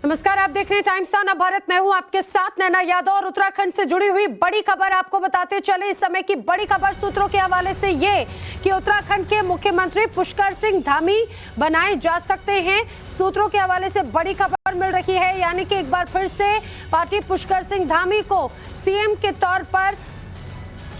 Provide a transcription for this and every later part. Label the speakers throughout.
Speaker 1: नमस्कार, आप देख रहे हैं टाइम्स ऑन भारत। मैं हूं आपके साथ नैना यादव और उत्तराखंड से जुड़ी हुई बड़ी खबर आपको बताते चले। इस समय की बड़ी खबर सूत्रों के हवाले से ये कि उत्तराखंड के मुख्यमंत्री पुष्कर सिंह धामी बनाए जा सकते हैं। सूत्रों के हवाले से बड़ी खबर मिल रही है, यानी कि एक बार फिर से पार्टी पुष्कर सिंह धामी को सीएम के तौर पर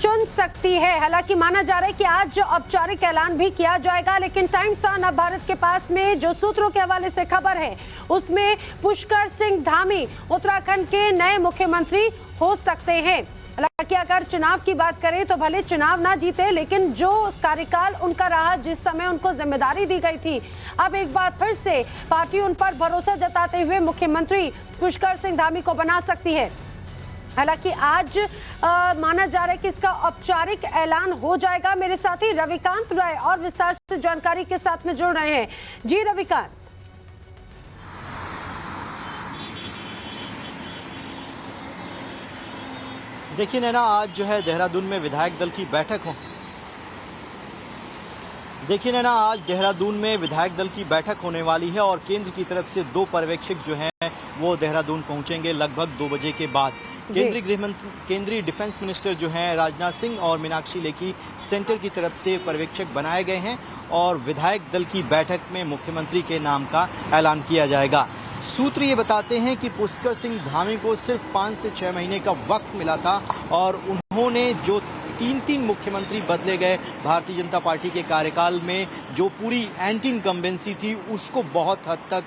Speaker 1: चुन सकती है। हालांकि माना जा रहा है कि आज औपचारिक ऐलान भी किया जाएगा, लेकिन टाइम्स ऑन भारत के पास में जो सूत्रों के हवाले से खबर है उसमें पुष्कर सिंह धामी उत्तराखंड के नए मुख्यमंत्री हो सकते हैं। हालांकि अगर चुनाव की बात करें तो भले चुनाव ना जीते, लेकिन जो कार्यकाल उनका रहा, जिस समय उनको जिम्मेदारी दी गई थी, अब एक बार फिर से पार्टी उन पर भरोसा जताते हुए मुख्यमंत्री पुष्कर सिंह धामी को बना सकती है। हालांकि आज माना जा रहा है कि इसका औपचारिक ऐलान हो जाएगा। मेरे साथी रविकांत राय और विस्तार से जानकारी के साथ में जुड़ रहे हैं। जी रविकांत।
Speaker 2: देखिए नैना, आज जो है देहरादून में विधायक दल की बैठक आज देहरादून में विधायक दल की बैठक होने वाली है और केंद्र की तरफ से 2 पर्यवेक्षक जो हैं वो देहरादून पहुंचेंगे लगभग 2 बजे के बाद। केंद्रीय डिफेंस मिनिस्टर जो हैं राजनाथ सिंह और मीनाक्षी लेखी सेंटर की तरफ से पर्यवेक्षक बनाए गए हैं और विधायक दल की बैठक में मुख्यमंत्री के नाम का ऐलान किया जाएगा। सूत्र ये बताते हैं कि पुष्कर सिंह धामी को सिर्फ 5 से 6 महीने का वक्त मिला था और उन्होंने जो 3 मुख्यमंत्री बदले गए भारतीय जनता पार्टी के कार्यकाल में, जो पूरी एंटी इनकम्बेंसी थी उसको बहुत हद तक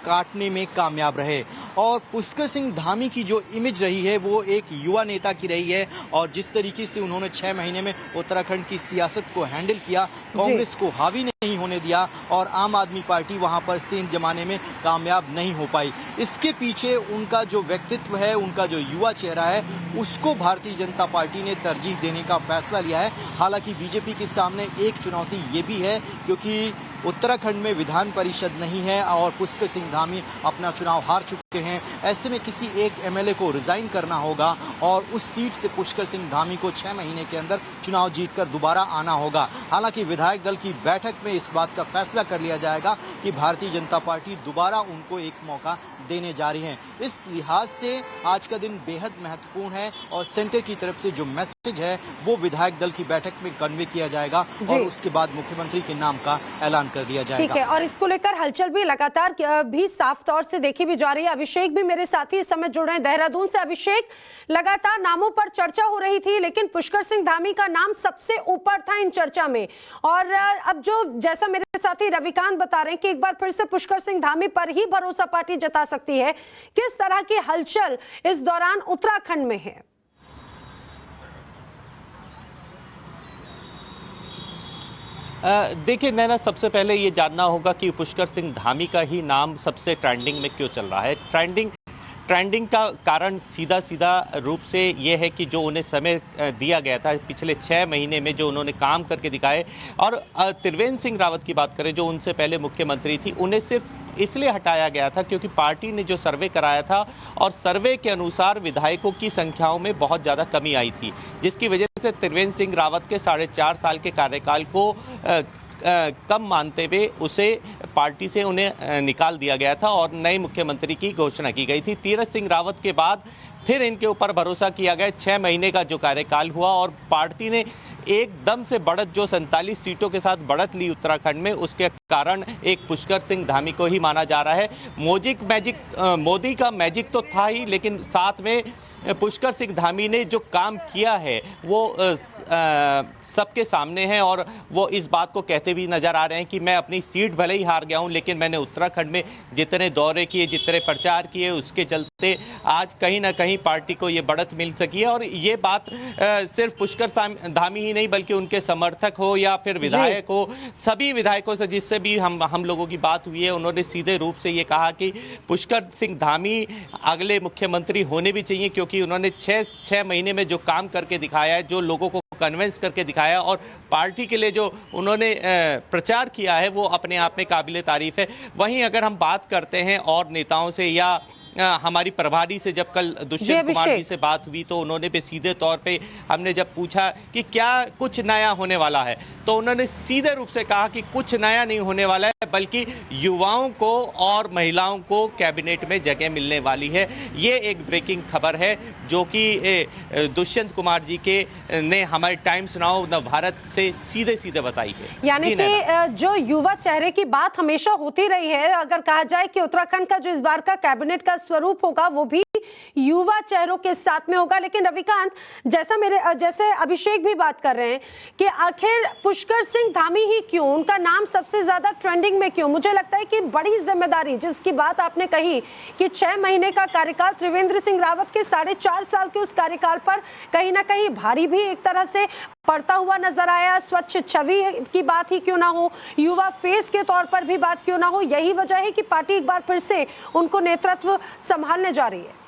Speaker 2: काटने में कामयाब रहे। और पुष्कर सिंह धामी की जो इमेज रही है वो एक युवा नेता की रही है और जिस तरीके से उन्होंने 6 महीने में उत्तराखंड की सियासत को हैंडल किया, कांग्रेस को हावी नहीं होने दिया और आम आदमी पार्टी वहां पर सेंध जमाने में कामयाब नहीं हो पाई। इसके पीछे उनका जो व्यक्तित्व है, उनका जो युवा चेहरा है, उसको भारतीय जनता पार्टी ने तरजीह देने का फैसला लिया है। हालांकि बीजेपी के सामने एक चुनौती ये भी है क्योंकि उत्तराखंड में विधान परिषद नहीं है और पुष्कर सिंह धामी अपना चुनाव हार चुके हैं। ऐसे में किसी एक एमएलए को रिजाइन करना होगा और उस सीट से पुष्कर सिंह धामी को 6 महीने के अंदर चुनाव जीतकर दोबारा आना होगा। हालांकि विधायक दल की बैठक में इस बात का फैसला कर लिया जाएगा कि भारतीय जनता पार्टी दोबारा उनको एक मौका देने जा रही है। इस लिहाज से आज का दिन बेहद महत्वपूर्ण है और सेंटर की तरफ से जो मैसेज है वो विधायक दल की बैठक में कन्वे किया जाएगा और उसके बाद मुख्यमंत्री के नाम का ऐलान कर दिया जाएगा।
Speaker 1: ठीक है, और इसको लेकर हलचल भी लगातार भी साफ तौर से देखी भी जा रही है। अभिषेक भी मेरे साथी इस समय जुड़ रहे हैं देहरादून से। अभिषेक, लगातार नामों पर चर्चा हो रही थी, लेकिन पुष्कर सिंह धामी का नाम सबसे ऊपर था इन चर्चा में। और अब जो जैसा मेरे साथी रविकांत बता रहे हैं कि एक बार फिर से पुष्कर सिंह धामी पर ही भरोसा पार्टी जता सकती है। किस तरह की हलचल इस दौरान उत्तराखंड में है?
Speaker 3: देखिए नैना, सबसे पहले ये जानना होगा कि पुष्कर सिंह धामी का ही नाम सबसे ट्रेंडिंग में क्यों चल रहा है। ट्रेंडिंग का कारण सीधा रूप से ये है कि जो उन्हें समय दिया गया था पिछले 6 महीने में, जो उन्होंने काम करके दिखाए। और त्रिवेंद्र सिंह रावत की बात करें, जो उनसे पहले मुख्यमंत्री थी, उन्हें सिर्फ इसलिए हटाया गया था क्योंकि पार्टी ने जो सर्वे कराया था और सर्वे के अनुसार विधायकों की संख्याओं में बहुत ज़्यादा कमी आई थी, जिसकी वजह से त्रिवेंद्र सिंह रावत के 4.5 साल के कार्यकाल को कम मानते हुए उसे पार्टी से उन्हें निकाल दिया गया था और नए मुख्यमंत्री की घोषणा की गई थी। तीरथ सिंह रावत के बाद फिर इनके ऊपर भरोसा किया गया। 6 महीने का जो कार्यकाल हुआ और पार्टी ने एकदम से बढ़त, जो 47 सीटों के साथ बढ़त ली उत्तराखंड में, उसके कारण एक पुष्कर सिंह धामी को ही माना जा रहा है। मोदी का मैजिक तो था ही, लेकिन साथ में पुष्कर सिंह धामी ने जो काम किया है वो सबके सामने है और वो इस बात को कहते भी नजर आ रहे हैं कि मैं अपनी सीट भले ही हार गया हूं, लेकिन मैंने उत्तराखंड में जितने दौरे किए, जितने प्रचार किए, उसके चलते आज कहीं ना कहीं पार्टी को ये बढ़त मिल सकी है। और ये बात सिर्फ पुष्कर धामी ही नहीं, बल्कि उनके समर्थक हो या फिर विधायक हो, सभी विधायकों से जिससे भी हम लोगों की बात हुई है, उन्होंने सीधे रूप से ये कहा कि पुष्कर सिंह धामी अगले मुख्यमंत्री होने भी चाहिए, क्योंकि उन्होंने 6 महीने में जो काम करके दिखाया है, जो लोगों को कन्विंस करके दिखाया और पार्टी के लिए जो उन्होंने प्रचार किया है, वो अपने आप में काबिले तारीफ है। वहीं अगर हम बात करते हैं और नेताओं से या हमारी प्रभारी से जब कल दुष्यंत कुमार जी से बात हुई तो उन्होंने भी सीधे तौर पे हमने जब पूछा कि क्या कुछ नया होने वाला है तो उन्होंने सीधे रूप से कहा कि कुछ नया नहीं होने वाला है, बल्कि युवाओं को और महिलाओं को कैबिनेट में जगह मिलने वाली है। ये एक ब्रेकिंग खबर है जो कि दुष्यंत कुमार जी के ने हमारे टाइम्स नाउ नवभारत से सीधे सीधे बताई है।
Speaker 1: यानी कि जो युवा चेहरे की बात हमेशा होती रही है, अगर कहा जाए कि उत्तराखंड का जो इस बार का कैबिनेट का स्वरूप होगा वो भी युवा चेहरों के साथ में होगा। लेकिन रविकांत, जैसे अभिषेक भी बात कर रहे हैं कि आखिर पुष्कर सिंह धामी ही क्यों, उनका नाम सबसे ज्यादा ट्रेंडिंग में क्यों? मुझे लगता है कि बड़ी जिम्मेदारी, जिसकी बात आपने कही कि 6 महीने का कार्यकाल, त्रिवेंद्र सिंह रावत के 4.5 साल के उस कार्यकाल पर कहीं ना कहीं भारी भी एक तरह से पड़ता हुआ नजर आया। स्वच्छ छवि की बात ही क्यों ना हो, युवा फेस के तौर पर भी बात क्यों ना हो, यही वजह है कि पार्टी एक बार फिर से उनको नेतृत्व संभालने जा रही है।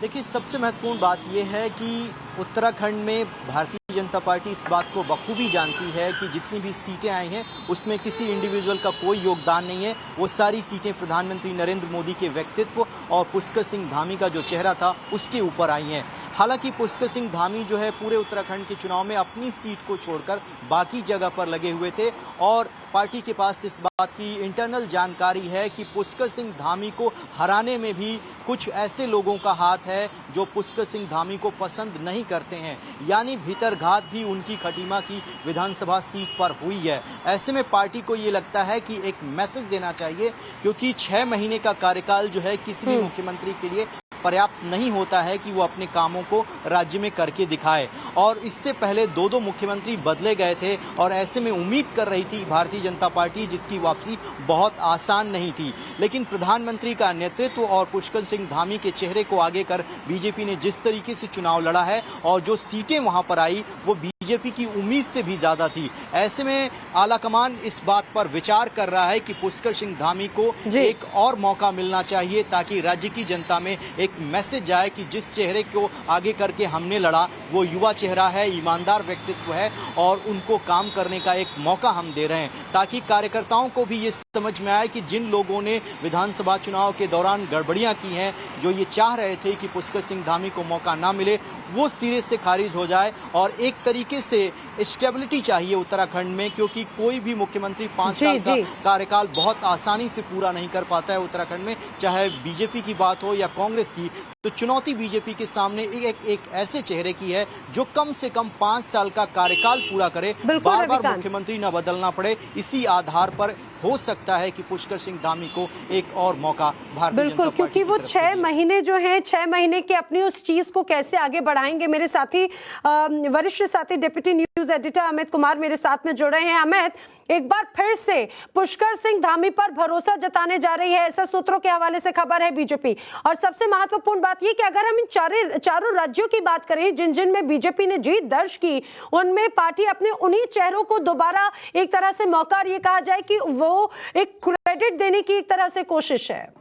Speaker 2: देखिए, सबसे महत्वपूर्ण बात यह है कि उत्तराखंड में भारतीय जनता पार्टी इस बात को बखूबी जानती है कि जितनी भी सीटें आई हैं उसमें किसी इंडिविजुअल का कोई योगदान नहीं है। वो सारी सीटें प्रधानमंत्री नरेंद्र मोदी के व्यक्तित्व और पुष्कर सिंह धामी का जो चेहरा था उसके ऊपर आई हैं। हालांकि पुष्कर सिंह धामी जो है पूरे उत्तराखंड के चुनाव में अपनी सीट को छोड़कर बाकी जगह पर लगे हुए थे और पार्टी के पास इस बात की इंटरनल जानकारी है कि पुष्कर सिंह धामी को हराने में भी कुछ ऐसे लोगों का हाथ है जो पुष्कर सिंह धामी को पसंद नहीं करते हैं, यानी भीतरघात भी उनकी खटीमा की विधानसभा सीट पर हुई है। ऐसे में पार्टी को ये लगता है कि एक मैसेज देना चाहिए, क्योंकि 6 महीने का कार्यकाल जो है किसी भी मुख्यमंत्री के लिए पर्याप्त नहीं होता है कि वो अपने कामों को राज्य में करके दिखाए। और इससे पहले 2 मुख्यमंत्री बदले गए थे और ऐसे में उम्मीद कर रही थी भारतीय जनता पार्टी जिसकी वापसी बहुत आसान नहीं थी। लेकिन प्रधानमंत्री का नेतृत्व और पुष्कर सिंह धामी के चेहरे को आगे कर बीजेपी ने जिस तरीके से चुनाव लड़ा है और जो सीटें वहां पर आई वो बीजेपी की उम्मीद से भी ज्यादा थी। ऐसे में आलाकमान इस बात पर विचार कर रहा है कि पुष्कर सिंह धामी को एक और मौका मिलना चाहिए ताकि राज्य की जनता में एक मैसेज जाए कि जिस चेहरे को आगे करके हमने लड़ा वो युवा चेहरा है, ईमानदार व्यक्तित्व है और उनको काम करने का एक मौका हम दे रहे हैं, ताकि कार्यकर्ताओं को भी ये समझ में आए कि जिन लोगों ने विधानसभा चुनाव के दौरान गड़बड़ियां की हैं, जो ये चाह रहे थे कि पुष्कर सिंह धामी को मौका ना मिले, वो सिरे से खारिज हो जाए। और एक तरीके से स्टेबिलिटी चाहिए उत्तराखंड में, क्योंकि कोई भी मुख्यमंत्री 5 साल का कार्यकाल बहुत आसानी से पूरा नहीं कर पाता है उत्तराखंड में, चाहे बीजेपी की बात हो या कांग्रेस की। तो चुनौती बीजेपी के सामने एक ऐसे चेहरे की है जो कम से कम 5 साल का कार्यकाल पूरा करे, बार बार मुख्यमंत्री न बदलना पड़े। इसी आधार पर हो सकता है कि पुष्कर सिंह धामी को एक और मौका भारतीय जनता पार्टी,
Speaker 1: क्योंकि वो 6 महीने जो हैं, 6 महीने के अपनी उस चीज को कैसे आगे बढ़ाएंगे। मेरे साथी वरिष्ठ साथी deputy news editor Amit Kumar मेरे साथ में जुड़ रहे हैं। अमित, एक बार फिर से पुष्कर सिंह धामी पर भरोसा जताने जा रही है, ऐसा सूत्रों के हवाले से खबर है बीजेपी। और सबसे महत्वपूर्ण बात यह कि अगर हम इन चारों राज्यों की बात करें जिन जिन में बीजेपी ने जीत दर्ज की, उनमें पार्टी अपने उन्हीं चेहरों को दोबारा एक तरह से मौका, और ये कहा जाए कि वो एक क्रेडिट देने की एक तरह से कोशिश है।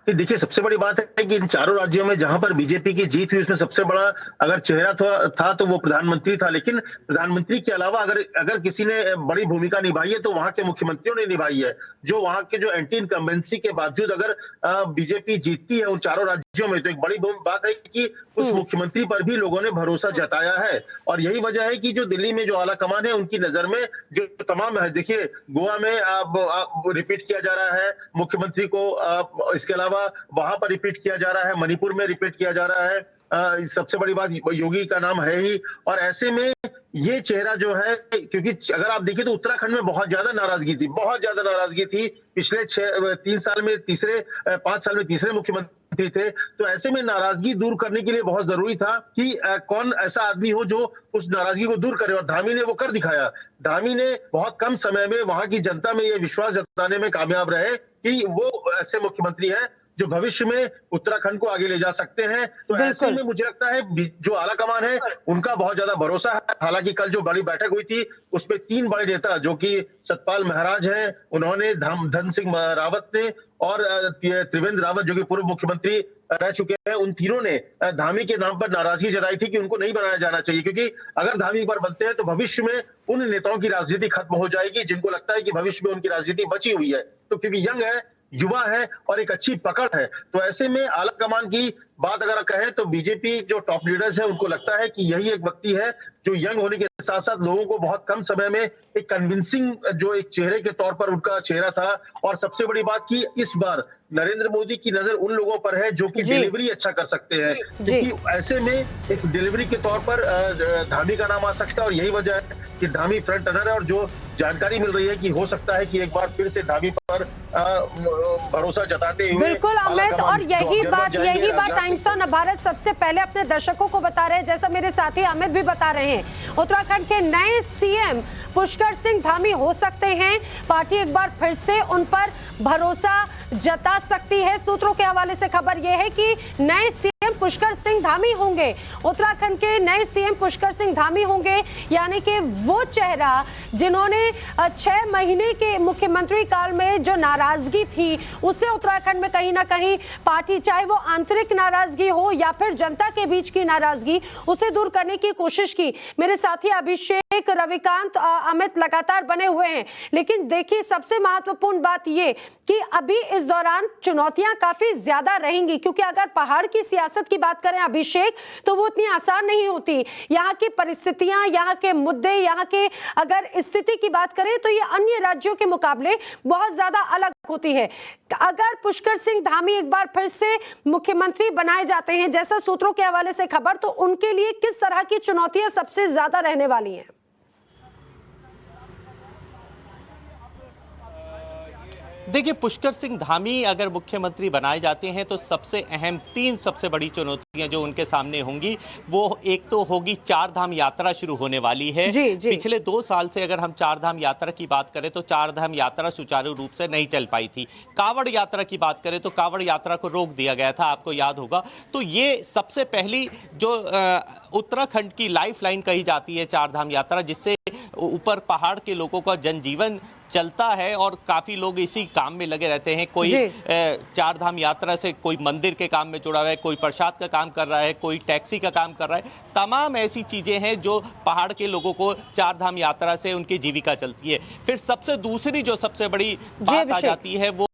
Speaker 4: देखिए, सबसे बड़ी बात है कि इन चारों राज्यों में जहां पर बीजेपी की जीत हुई उसमें सबसे बड़ा अगर चेहरा था तो वो प्रधानमंत्री था। लेकिन प्रधानमंत्री के अलावा अगर किसी ने बड़ी भूमिका निभाई है तो वहां के मुख्यमंत्रियों ने निभाई है। जो वहां के जो एंटी इनकम्बेंसी के बावजूद अगर बीजेपी जीतती है उन चारों राज्यों में, तो एक बड़ी बात है कि उस मुख्यमंत्री पर भी लोगों ने भरोसा जताया है। और यही वजह है कि जो दिल्ली में जो आलाकमान है उनकी नजर में जो तमाम है, देखिए गोवा में अब रिपीट किया जा रहा है मुख्यमंत्री को, इसके अलावा वहां पर रिपीट किया जा रहा है, मणिपुर में रिपीट किया जा रहा है। सबसे बड़ी बात योगी का नाम है ही। और ऐसे में ये चेहरा जो है, क्योंकि अगर आप देखिए तो उत्तराखंड में बहुत ज्यादा नाराजगी थी पिछले 5 साल में तीसरे मुख्यमंत्री थे। तो ऐसे में नाराजगी दूर करने के लिए बहुत जरूरी था कि कौन ऐसा आदमी हो जो उस नाराजगी को दूर करे, और धामी ने वो कर दिखाया। धामी ने बहुत कम समय में वहां की जनता में ये विश्वास जताने में कामयाब रहे कि वो ऐसे मुख्यमंत्री हैं जो भविष्य में उत्तराखंड को आगे ले जा सकते हैं। तो ऐसे में मुझे लगता है जो आला कमान है उनका बहुत ज्यादा भरोसा है। हालांकि कल जो बड़ी बैठक हुई थी उसमें 3 बड़े नेता जो कि सतपाल महाराज हैं, उन्होंने धन सिंह रावत ने और त्रिवेंद्र रावत जो कि पूर्व मुख्यमंत्री रह चुके हैं, उन तीनों ने धामी के नाम पर नाराजगी जताई थी कि उनको नहीं बनाया जाना चाहिए, क्योंकि अगर धामी एक बार बनते हैं तो भविष्य में उन नेताओं की राजनीति खत्म हो जाएगी जिनको लगता है कि भविष्य में उनकी राजनीति बची हुई है। तो क्योंकि यंग है, युवा है और एक अच्छी पकड़ है, तो ऐसे में आला कमान की बात अगर कहें तो बीजेपी जो टॉप लीडर्स है उनको लगता है कि यही एक व्यक्ति है जो यंग होने के साथ साथ लोगों को बहुत कम समय में एक कन्विंसिंग जो एक चेहरे के तौर पर उनका चेहरा था। और सबसे बड़ी बात की इस बार नरेंद्र मोदी की नजर उन लोगों पर है जो कि डिलीवरी अच्छा कर सकते हैं, क्योंकि ऐसे में एक डिलीवरी के तौर पर धामी का नाम आ सकता है। और यही वजह है कि धामी फ्रंट रनर है और जो जानकारी मिल रही है कि हो सकता है कि एक बार फिर से धामी पर भरोसा जताते हुए
Speaker 1: बिल्कुल अमित, और यही बात टाइम्स ऑफ भारत सबसे पहले अपने दर्शकों को बता रहे हैं, जैसा मेरे साथी अमित भी बता रहे हैं। उत्तराखंड के नए सीएम पुष्कर सिंह धामी हो सकते हैं। पार्टी एक बार फिर से उन पर भरोसा जता सकती है। सूत्रों के हवाले से खबर यह है कि नए सीएम पुष्कर सिंह धामी होंगे। उत्तराखंड के नए सीएम पुष्कर सिंह धामी होंगे, यानी कि वो चेहरा जिन्होंने 6 महीने के मुख्यमंत्री काल में जो नाराजगी थी उसे उत्तराखंड में कहीं ना कहीं पार्टी, चाहे वो आंतरिक नाराजगी हो या फिर जनता के बीच की नाराजगी, उसे दूर करने की कोशिश की। मेरे साथी अभिषेक, रविकांत, अमित लगातार बने हुए हैं। लेकिन देखिए सबसे महत्वपूर्ण बात ये कि अभी इस दौरान चुनौतियां काफी ज्यादा रहेंगी, क्योंकि अगर पहाड़ की सियासत की बात करें अभिषेक, तो वो इतनी आसान नहीं होती। यहाँ की परिस्थितियां, यहाँ के मुद्दे, यहाँ के अगर स्थिति की बात करें तो ये अन्य राज्यों के मुकाबले बहुत ज्यादा अलग होती है। अगर पुष्कर सिंह धामी एक बार फिर से मुख्यमंत्री बनाए जाते हैं, जैसा सूत्रों के हवाले से खबर, तो उनके लिए किस तरह की चुनौतियां सबसे ज्यादा रहने वाली हैं?
Speaker 3: देखिए, पुष्कर सिंह धामी अगर मुख्यमंत्री बनाए जाते हैं तो सबसे अहम 3 सबसे बड़ी चुनौतियां जो उनके सामने होंगी, वो एक तो होगी 4 धाम यात्रा शुरू होने वाली है। जी। पिछले 2 साल से अगर हम 4 धाम यात्रा की बात करें तो 4 धाम यात्रा सुचारू रूप से नहीं चल पाई थी। कांवड़ यात्रा की बात करें तो कांवड़ यात्रा को रोक दिया गया था, आपको याद होगा। तो ये सबसे पहली जो उत्तराखंड की लाइफलाइन कही जाती है 4 धाम यात्रा, जिससे ऊपर पहाड़ के लोगों का जनजीवन चलता है और काफी लोग इसी काम में लगे रहते हैं। कोई 4 धाम यात्रा से कोई मंदिर के काम में जुड़ा हुआ है, कोई प्रसाद का काम कर रहा है, कोई टैक्सी का काम कर रहा है। तमाम ऐसी चीजें हैं जो पहाड़ के लोगों को 4 धाम यात्रा से उनकी जीविका चलती है। फिर सबसे दूसरी जो सबसे बड़ी बात आ जाती है वो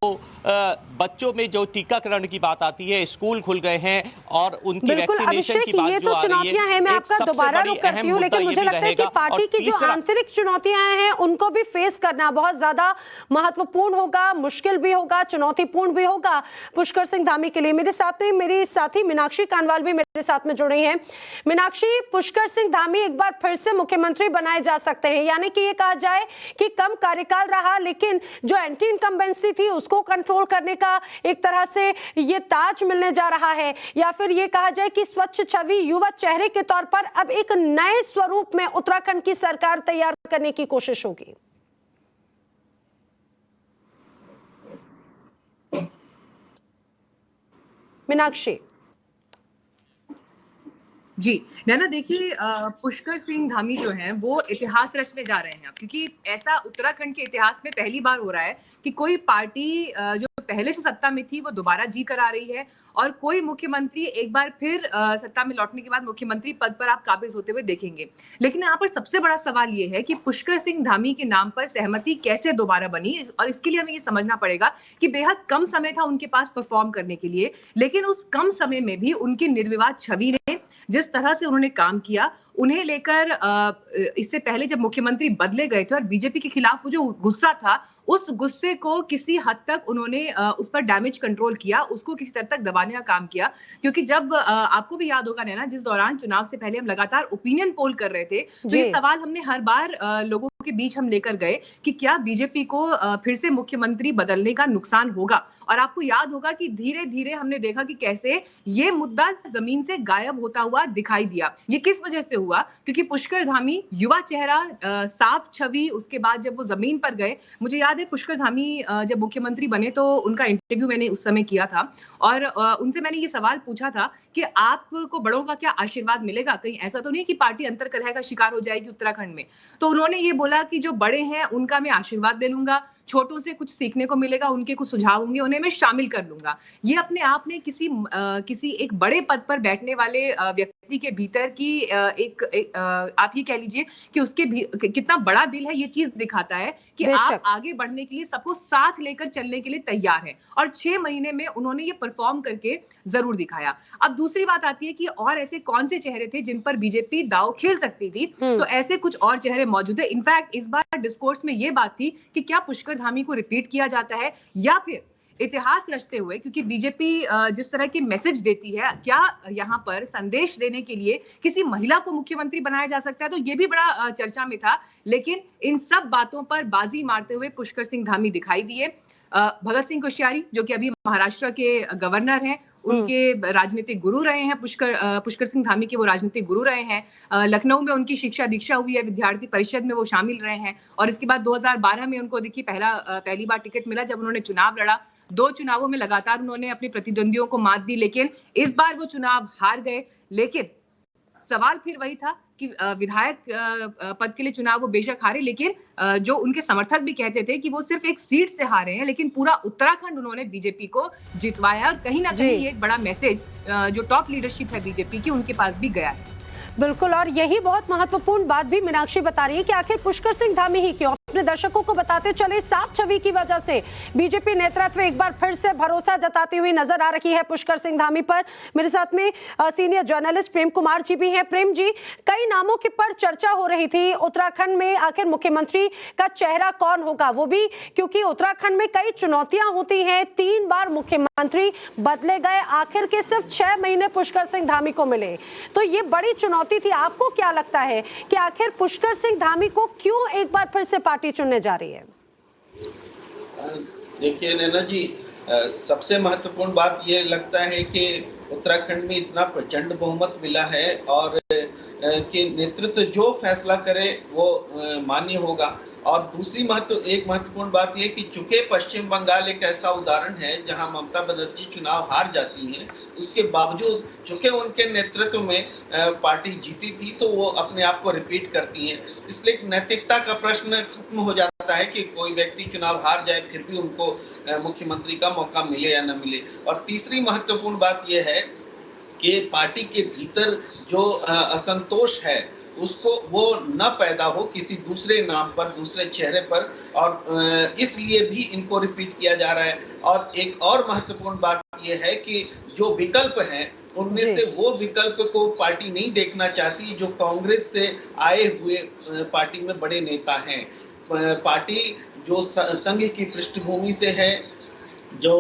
Speaker 3: बच्चों में जो टीकाकरण की बात आती है। स्कूल खुल गए हैं और उनकी वैक्सीनेशन की बात जो आ रही है,
Speaker 1: मैं आपका दोबारा रुक करती हूं, लेकिन मुझे लगता है कि पार्टी की जो आंतरिक चुनौतियां हैं उनको भी फेस करना बहुत ज्यादा महत्वपूर्ण होगा, मुश्किल भी होगा, चुनौतीपूर्ण भी होगा पुष्कर सिंह धामी के लिए। मेरे साथ में मेरी साथी मीनाक्षी कानवाल भी मेरे साथ में जुड़ रही हैं। मीनाक्षी, पुष्कर सिंह धामी एक बार फिर से मुख्यमंत्री बनाए जा सकते हैं, यानी कि ये कहा जाए कि कम कार्यकाल रहा लेकिन जो एंटी इनकम्बेंसी थी उसको कंट्रोल करने का एक तरह से ये ताज मिलने जा रहा है, या फिर ये कहा जाए कि स्वच्छ छवि, युवा चेहरे के तौर पर अब एक नए स्वरूप में उत्तराखंड की सरकार तैयार करने की कोशिश होगी? मीनाक्षी
Speaker 5: जी, नैना देखिए, पुष्कर सिंह धामी जो हैं वो इतिहास रचने जा रहे हैं अब, क्योंकि ऐसा उत्तराखंड के इतिहास में पहली बार हो रहा है कि कोई पार्टी जो पहले से सत्ता में थी वो दोबारा जी कर आ रही है और कोई मुख्यमंत्री एक बार फिर सत्ता में लौटने के बाद मुख्यमंत्री पद पर आप काबिज होते हुए देखेंगे। लेकिन यहाँ पर सबसे बड़ा सवाल ये है कि पुष्कर सिंह धामी के नाम पर सहमति कैसे दोबारा बनी, और इसके लिए हमें ये समझना पड़ेगा कि बेहद कम समय था उनके पास परफॉर्म करने के लिए, लेकिन उस कम समय में भी उनकी निर्विवाद छवि ने जिस तरह से उन्होंने काम किया, उन्हें लेकर इससे पहले जब मुख्यमंत्री बदले गए थे और बीजेपी के खिलाफ वो जो गुस्सा था, उस गुस्से को किसी हद तक उन्होंने उस पर डैमेज कंट्रोल किया, उसको किसी तरह तक दबाने का काम किया। क्योंकि जब आपको भी याद होगा नैना, जिस दौरान चुनाव से पहले हम लगातार ओपिनियन पोल कर रहे थे, तो ये सवाल हमने हर बार लोगों के बीच हम लेकर गए कि क्या बीजेपी को फिर से मुख्यमंत्री बदलने का नुकसान होगा। और आपको याद होगा कि धीरे धीरे हमने देखा कि कैसे ये मुद्दा जमीन से गायब होता हुआ दिखाई दिया। ये किस वजह से हुआ, क्योंकि पुष्कर धामी युवा चेहरा, साफ छवि, उसके बाद जब वो जमीन पर गए, मुझे याद है पुष्कर धामी जब मुख्यमंत्री बने तो उनका इंटरव्यू मैंने उस समय किया था और उनसे मैंने ये सवाल पूछा था कि आपको बड़ों का क्या आशीर्वाद मिलेगा, कहीं ऐसा तो नहीं कि पार्टी अंतर्कलह का शिकार हो जाएगी उत्तराखंड में। तो उन्होंने ये बोला कि जो बड़े हैं उनका मैं आशीर्वाद दे लूंगा, छोटों से कुछ सीखने को मिलेगा, उनके कुछ सुझाव होंगे, उन्हें मैं शामिल कर लूंगा। ये अपने आप में किसी एक बड़े पद पर बैठने वाले व्यक्ति के भीतर की आप ये कह लीजिए कि उसके कितना बड़ा दिल है, ये चीज दिखाता है कि आप आगे बढ़ने के लिए सबको साथ लेकर चलने के लिए तैयार हैं। और 6 महीने में उन्होंने ये परफॉर्म करके जरूर दिखाया। अब दूसरी बात आती है कि और ऐसे कौन से चेहरे थे जिन पर बीजेपी दांव खेल सकती थी, तो ऐसे कुछ और चेहरे मौजूद है। इनफैक्ट इस बार डिस्कोर्स में ये बात थी कि क्या पुष्कर धामी को रिपीट किया जाता है या फिर इतिहास रचते हुए, क्योंकि बीजेपी जिस तरह के मैसेज देती है, क्या यहाँ पर संदेश देने के लिए किसी महिला को मुख्यमंत्री बनाया जा सकता है, तो ये भी बड़ा चर्चा में था। लेकिन इन सब बातों पर बाजी मारते हुए पुष्कर सिंह धामी दिखाई दिए। भगत सिंह कोश्यारी जो कि अभी महाराष्ट्र के गवर्नर हैं, उनके राजनीतिक गुरु रहे हैं, पुष्कर सिंह धामी के वो राजनीतिक गुरु रहे हैं। लखनऊ में उनकी शिक्षा दीक्षा हुई है, विद्यार्थी परिषद में वो शामिल रहे हैं और इसके बाद 2012 में उनको देखिए पहली बार टिकट मिला जब उन्होंने चुनाव लड़ा। 2 चुनावों में लगातार उन्होंने अपने प्रतिद्वंदियों को मात दी, लेकिन इस बार वो चुनाव हार गए। लेकिन सवाल फिर वही था कि विधायक पद के लिए चुनाव वो बेशक हारे, लेकिन जो उनके समर्थक भी कहते थे कि वो सिर्फ एक सीट से हारे हैं, लेकिन पूरा उत्तराखंड उन्होंने बीजेपी को जितवाया और कहीं ना कहीं ये एक बड़ा मैसेज जो टॉप लीडरशिप है बीजेपी की, उनके पास भी गया है।
Speaker 1: बिल्कुल, और यही बहुत महत्वपूर्ण बात भी मीनाक्षी बता रही है कि आखिर पुष्कर सिंह धामी ही क्यों। अपने दर्शकों को बताते चले, साफ छवि की वजह से बीजेपी नेतृत्व एक बार फिर से भरोसा जताती हुई नजर आ रही है पुष्कर सिंह धामी पर। मेरे साथ में सीनियर जर्नलिस्ट प्रेम कुमार जी भी हैं। प्रेम जी, कई नामों की पर चर्चा हो रही थी उत्तराखंड में, आखिर मुख्यमंत्री का चेहरा कौन होगा, वो भी क्योंकि उत्तराखंड में कई चुनौतियां होती हैं। 3 बार मुख्यमंत्री बदले गए, आखिर के सिर्फ 6 महीने पुष्कर सिंह धामी को मिले, तो ये बड़ी चुनौती थी। आपको क्या लगता है कि आखिर पुष्कर सिंह धामी को क्यों एक बार फिर से पार्टी चुनने जा रही है?
Speaker 6: देखिए नैना जी, सबसे महत्वपूर्ण बात ये लगता है कि उत्तराखंड में इतना प्रचंड बहुमत मिला है और कि नेतृत्व जो फैसला करे वो मान्य होगा। और दूसरी एक महत्वपूर्ण बात यह कि चूंकि पश्चिम बंगाल एक ऐसा उदाहरण है जहां ममता बनर्जी चुनाव हार जाती हैं, उसके बावजूद चूंकि उनके नेतृत्व में पार्टी जीती थी तो वो अपने आप को रिपीट करती हैं। इसलिए नैतिकता का प्रश्न खत्म हो जाता है कि कोई व्यक्ति चुनाव हार जाए फिर भी उनको मुख्यमंत्री का मौका मिले या न मिले। और तीसरी महत्वपूर्ण बात यह है कि पार्टी के भीतर जो असंतोष है उसको वो न पैदा हो किसी दूसरे नाम पर, दूसरे चेहरे पर, और इसलिए भी इनको रिपीट किया जा रहा है। और एक और महत्वपूर्ण बात यह है कि जो विकल्प हैं उनमें से वो विकल्प को पार्टी नहीं देखना चाहती जो कांग्रेस से आए हुए पार्टी में बड़े नेता हैं। पार्टी जो संघ की पृष्ठभूमि से है, जो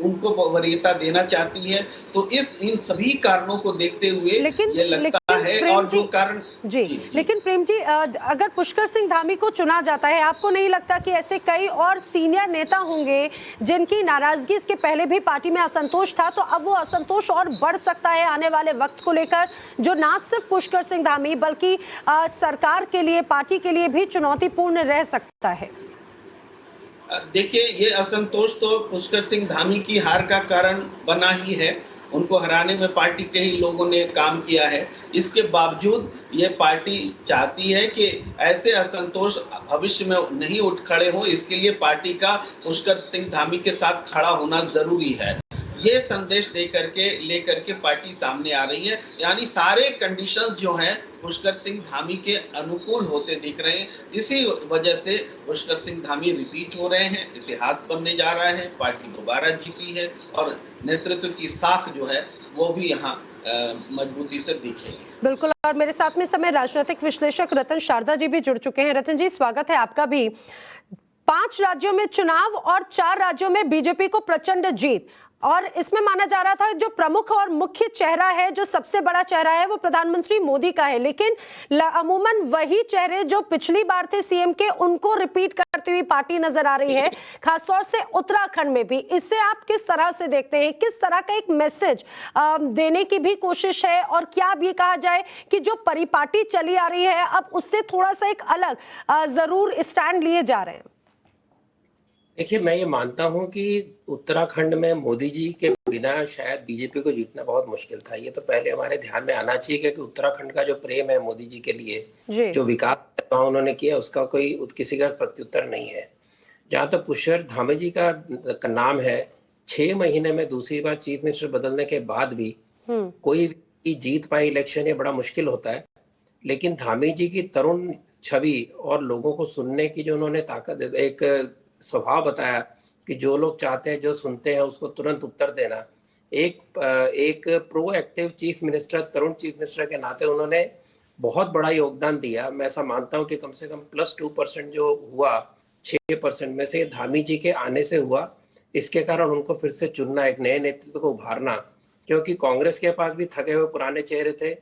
Speaker 6: उनको वरीयता देना चाहती है, तो इन सभी कारणों को देखते हुए ये लगता है। और जो कारण
Speaker 1: जी, लेकिन प्रेम जी, अगर पुष्कर सिंह धामी को चुना जाता है, आपको नहीं लगता कि ऐसे कई और सीनियर नेता होंगे जिनकी नाराजगी इसके पहले भी पार्टी में असंतोष था, तो अब वो असंतोष और बढ़ सकता है आने वाले वक्त को लेकर, जो ना सिर्फ पुष्कर सिंह धामी बल्कि सरकार के लिए, पार्टी के लिए भी चुनौतीपूर्ण रह सकता है?
Speaker 6: देखिए, ये असंतोष तो पुष्कर सिंह धामी की हार का कारण बना ही है। उनको हराने में पार्टी के ही लोगों ने काम किया है। इसके बावजूद ये पार्टी चाहती है कि ऐसे असंतोष भविष्य में नहीं उठ खड़े हो, इसके लिए पार्टी का पुष्कर सिंह धामी के साथ खड़ा होना जरूरी है। ये संदेश लेकर के पार्टी सामने आ रही है। यानी सारे कंडीशंस जो हैं पुष्कर सिंह धामी के अनुकूल होते दिख रहे हैं। इसी वजह से पुष्कर सिंह धामी रिपीट हो रहे हैं, इतिहास बनने जा रहा है, पार्टी दोबारा जीती है और नेतृत्व की साख जो है वो भी यहाँ मजबूती से दिखेगी।
Speaker 1: बिल्कुल, और मेरे साथ में समय राजनीतिक विश्लेषक रतन शारदा जी भी जुड़ चुके हैं। रतन जी, स्वागत है आपका भी। 5 राज्यों में चुनाव और 4 राज्यों में बीजेपी को प्रचंड जीत, और इसमें माना जा रहा था जो प्रमुख और मुख्य चेहरा है, जो सबसे बड़ा चेहरा है, वो प्रधानमंत्री मोदी का है। लेकिन अमूमन वही चेहरे जो पिछली बार थे सीएम के, उनको रिपीट कर करती हुई पार्टी नजर आ रही है, खासतौर से उत्तराखंड में भी। इससे आप किस तरह से देखते हैं, किस तरह का एक मैसेज देने की भी कोशिश है, और क्या अब ये कहा जाए कि जो परिपाटी चली आ रही है अब उससे थोड़ा सा एक अलग जरूर स्टैंड लिए जा रहे हैं?
Speaker 7: देखिए, मैं ये मानता हूं कि उत्तराखंड में मोदी जी के बिना शायद बीजेपी को जीतना बहुत मुश्किल था। ये तो पहले हमारे ध्यान में आना चाहिए कि उत्तराखंड का जो प्रेम है मोदी जी के लिए, जो विकास उन्होंने किया, उसका कोई किसी का प्रत्युत्तर नहीं है। जहां तक पुष्कर धामी जी का नाम है, 6 महीने में दूसरी बार चीफ मिनिस्टर बदलने के बाद भी कोई भी जीत पाए इलेक्शन, ये बड़ा मुश्किल होता है। लेकिन धामी जी की तरुण छवि और लोगों को सुनने की जो उन्होंने ताकत, एक स्वभाव बताया कि जो लोग चाहते हैं, जो सुनते हैं, उसको तुरंत उत्तर देना, एक प्रोएक्टिव चीफ मिनिस्टर, तरुण चीफ मिनिस्टर के नाते उन्होंने बहुत बड़ा योगदान दिया। मैं ऐसा मानता हूं कि कम से कम +2% जो हुआ 6% में से, धामी जी के आने से हुआ। इसके कारण उनको फिर से चुनना, एक नए नेतृत्व को उभारना, क्योंकि कांग्रेस के पास भी थके हुए पुराने चेहरे थे,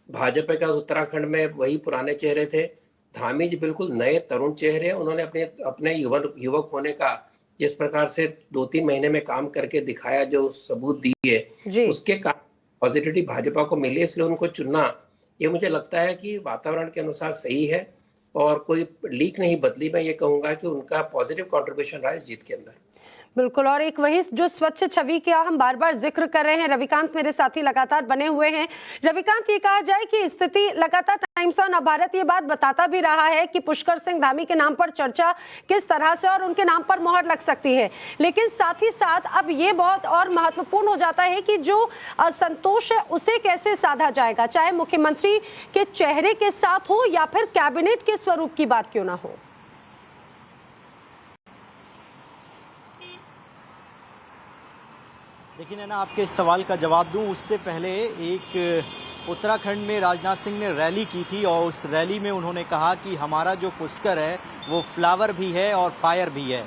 Speaker 7: भाजपा के उत्तराखंड में वही पुराने चेहरे थे। धामी जी बिल्कुल नए तरुण चेहरे, उन्होंने अपने युवक होने का जिस प्रकार से 2-3 महीने में काम करके दिखाया, जो सबूत दिए, उसके कारण पॉजिटिविटी भाजपा को मिली, इसलिए उनको चुनना, ये मुझे लगता है कि वातावरण के अनुसार सही है और कोई लीक नहीं बदली। मैं ये कहूंगा कि उनका पॉजिटिव कंट्रीब्यूशन रहा इस जीत के अंदर।
Speaker 1: बिल्कुल, और एक वही जो स्वच्छ छवि का हम बार बार जिक्र कर रहे हैं, रविकांत मेरे साथी लगातार बने हुए हैं। रविकांत, ये कहा जाए कि स्थिति लगातार टाइम्स ऑफ भारत ये बात बताता भी रहा है कि पुष्कर सिंह धामी के नाम पर चर्चा किस तरह से और उनके नाम पर मोहर लग सकती है, लेकिन साथ ही साथ अब ये बहुत और महत्वपूर्ण हो जाता है कि जो असंतोष है उसे कैसे साधा जाएगा, चाहे मुख्यमंत्री के चेहरे के साथ हो या फिर कैबिनेट के स्वरूप की बात क्यों ना हो।
Speaker 2: देखिए नैना, आपके इस सवाल का जवाब दूं उससे पहले, एक उत्तराखंड में राजनाथ सिंह ने रैली की थी और उस रैली में उन्होंने कहा कि हमारा जो पुष्कर है वो फ्लावर भी है और फायर भी है।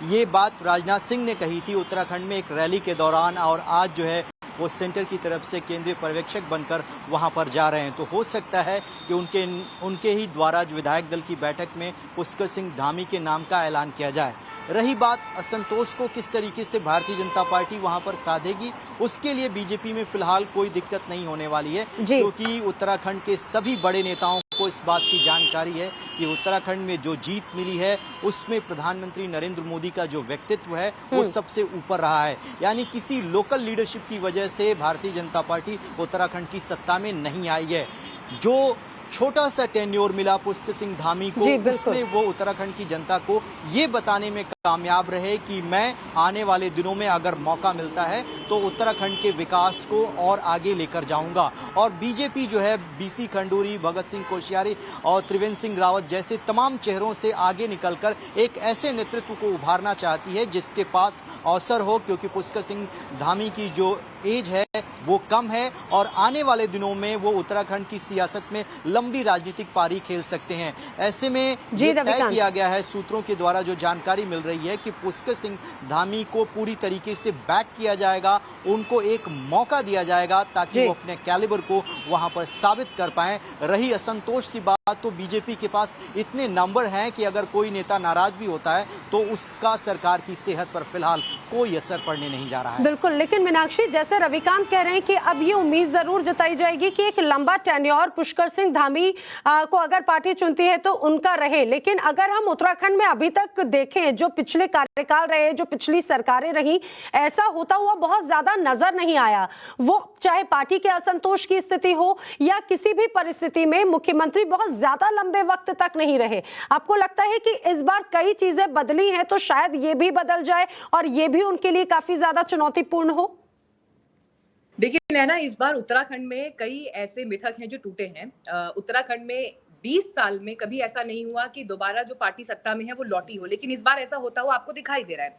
Speaker 2: ये बात राजनाथ सिंह ने कही थी उत्तराखंड में एक रैली के दौरान, और आज जो है वो सेंटर की तरफ से केंद्रीय पर्यवेक्षक बनकर वहां पर जा रहे हैं। तो हो सकता है कि उनके ही द्वारा जो विधायक दल की बैठक में पुष्कर सिंह धामी के नाम का ऐलान किया जाए। रही बात असंतोष को किस तरीके से भारतीय जनता पार्टी वहां पर साधेगी, उसके लिए बीजेपी में फिलहाल कोई दिक्कत नहीं होने वाली है, क्योंकि उत्तराखंड के सभी बड़े नेताओं को इस बात की जानकारी है कि उत्तराखंड में जो जीत मिली है उसमें प्रधानमंत्री नरेंद्र मोदी का जो व्यक्तित्व है वो सबसे ऊपर रहा है। यानी किसी लोकल लीडरशिप की वजह से भारतीय जनता पार्टी उत्तराखंड की सत्ता में नहीं आई है। जो छोटा सा टेन्योर मिला पुष्कर सिंह धामी को, उसमें वो उत्तराखंड की जनता को ये बताने में कामयाब रहे कि मैं आने वाले दिनों में अगर मौका मिलता है तो उत्तराखंड के विकास को और आगे लेकर जाऊंगा। और बीजेपी जो है बीसी खंडूरी, भगत सिंह कोश्यारी और त्रिवेंद्र सिंह रावत जैसे तमाम चेहरों से आगे निकलकर एक ऐसे नेतृत्व को उभारना चाहती है जिसके पास अवसर हो, क्योंकि पुष्कर सिंह धामी की जो एज है वो कम है और आने वाले दिनों में वो उत्तराखंड की सियासत में लंबी राजनीतिक पारी खेल सकते हैं। ऐसे में ये तय किया गया है सूत्रों के द्वारा, जो जानकारी मिल रही है कि पुष्कर सिंह धामी को पूरी तरीके से बैक किया जाएगा, उनको एक मौका दिया जाएगा ताकि वो अपने कैलिबर को वहां पर साबित कर पाएं। रही असंतोष की बात, तो बीजेपी के पास इतने नंबर हैं कि अगर कोई नेता नाराज भी होता है तो उसका सरकार की सेहत पर फिलहाल कोई असर पड़ने नहीं जा रहा है।
Speaker 1: बिल्कुल, लेकिन मीनाक्षी, जैसे रविकांत कह रहे हैं कि अब ये उम्मीद जरूर जताई जाएगी कि एक लंबा टेन्योर पुष्कर सिंह धामी को अगर पार्टी चुनती है तो उनका रहे, लेकिन अगर हम उत्तराखंड में अभी तक देखें, जो पिछले कार्यकाल रहे, जो पिछली सरकारें रही, ऐसा होता हुआ बहुत ज्यादा नजर नहीं आया। वो चाहे पार्टी के असंतोष की स्थिति हो या किसी भी परिस्थिति में मुख्यमंत्री बहुत ज्यादा लंबे वक्त तक नहीं रहे। आपको लगता है कि इस बार कई चीजें बदली हैं तो शायद ये भी बदल जाए और ये भी उनके लिए काफी ज्यादा चुनौतीपूर्ण हो?
Speaker 5: देखिए नैना, इस बार उत्तराखंड में कई ऐसे मिथक हैं जो टूटे हैं। उत्तराखंड में 20 साल में कभी ऐसा नहीं हुआ कि दोबारा जो पार्टी सत्ता में है वो लौटी हो, लेकिन इस बार ऐसा होता हुआ आपको दिखाई दे रहा है।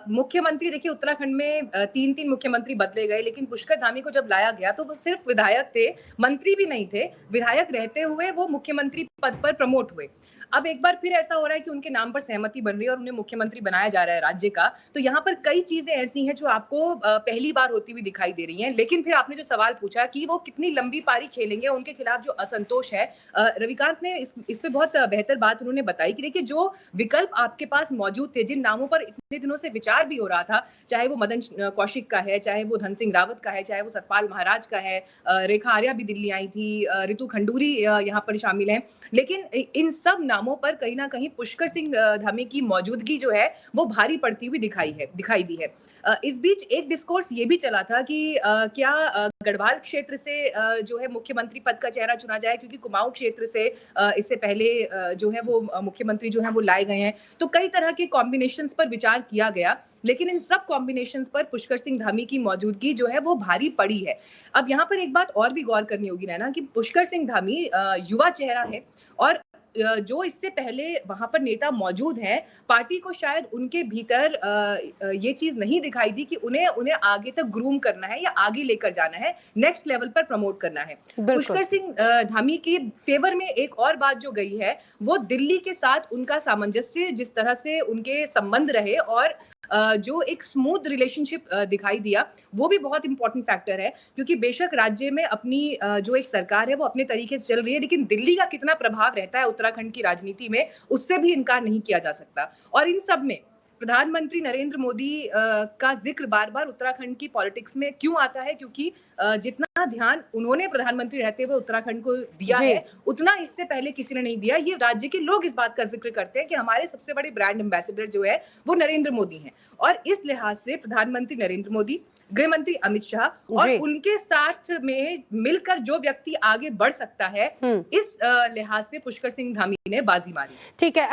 Speaker 5: मुख्यमंत्री, देखिए उत्तराखंड में 3-3 मुख्यमंत्री बदले गए, लेकिन पुष्कर धामी को जब लाया गया तो वो सिर्फ विधायक थे, मंत्री भी नहीं थे। विधायक रहते हुए वो मुख्यमंत्री पद पर प्रमोट हुए। अब एक बार फिर ऐसा हो रहा है कि उनके नाम पर सहमति बन रही है और उन्हें मुख्यमंत्री बनाया जा रहा है राज्य का। तो यहाँ पर कई चीजें ऐसी हैं जो आपको पहली बार होती हुई दिखाई दे रही हैं। लेकिन फिर आपने जो सवाल पूछा कि वो कितनी लंबी पारी खेलेंगे, उनके खिलाफ जो असंतोष है, रविकांत ने इस पे बहुत बेहतर बात उन्होंने बताई कि देखिए जो विकल्प आपके पास मौजूद थे, जिन नामों पर इतने दिनों से विचार भी हो रहा था, चाहे वो मदन कौशिक का है, चाहे वो धन सिंह रावत का है, चाहे वो सतपाल महाराज का है, रेखा आर्या भी दिल्ली आई थी, ऋतु खंडूरी यहाँ पर शामिल हैं। लेकिन इन सब नामों पर कहीं ना कहीं पुष्कर सिंह धामी की मौजूदगी जो है वो भारी पड़ती हुई दिखाई दी है। इस बीच एक डिस्कोर्स ये भी चला था कि क्या गढ़वाल क्षेत्र से जो है मुख्यमंत्री पद का चेहरा चुना जाए, क्योंकि कुमाऊं क्षेत्र से इससे पहले जो है वो मुख्यमंत्री जो है वो लाए गए हैं। तो कई तरह के कॉम्बिनेशंस पर विचार किया गया, लेकिन इन सब कॉम्बिनेशंस पर पुष्कर सिंह धामी की मौजूदगी जो है वो भारी पड़ी है। अब यहाँ पर एक बात और भी गौर करनी होगी नैना कि पुष्कर सिंह धामी युवा चेहरा है और जो इससे पहले वहां पर नेता मौजूद हैं, पार्टी को शायद उनके भीतर ये चीज नहीं दिखाई दी कि उन्हें आगे तक ग्रूम करना है या आगे लेकर जाना है, नेक्स्ट लेवल पर प्रमोट करना है। पुष्कर सिंह धामी की फेवर में एक और बात जो गई है वो दिल्ली के साथ उनका सामंजस्य, जिस तरह से उनके संबंध रहे और जो एक स्मूथ रिलेशनशिप दिखाई दिया, वो भी बहुत इंपॉर्टेंट फैक्टर है। क्योंकि बेशक राज्य में अपनी जो एक सरकार है वो अपने तरीके से चल रही है, लेकिन दिल्ली का कितना प्रभाव रहता है उत्तराखंड की राजनीति में, उससे भी इनकार नहीं किया जा सकता। और इन सब में प्रधानमंत्री नरेंद्र मोदी का जिक्र बार बार उत्तराखंड की पॉलिटिक्स में क्यों आता है, क्योंकि जितना ध्यान उन्होंने प्रधानमंत्री रहते हुए उत्तराखंड को दिया है, उतना इससे पहले किसी ने नहीं दिया। ये राज्य के लोग इस बात का जिक्र करते हैं कि हमारे सबसे बड़े ब्रांड एम्बेसडर जो है वो नरेंद्र मोदी हैं। और इस लिहाज से प्रधानमंत्री नरेंद्र मोदी, गृह मंत्री अमित शाह और उनके साथ में मिलकर जो व्यक्ति आगे बढ़ सकता है, इस लिहाज से पुष्कर सिंह धामी ने बाजी मारी।
Speaker 1: ठीक है।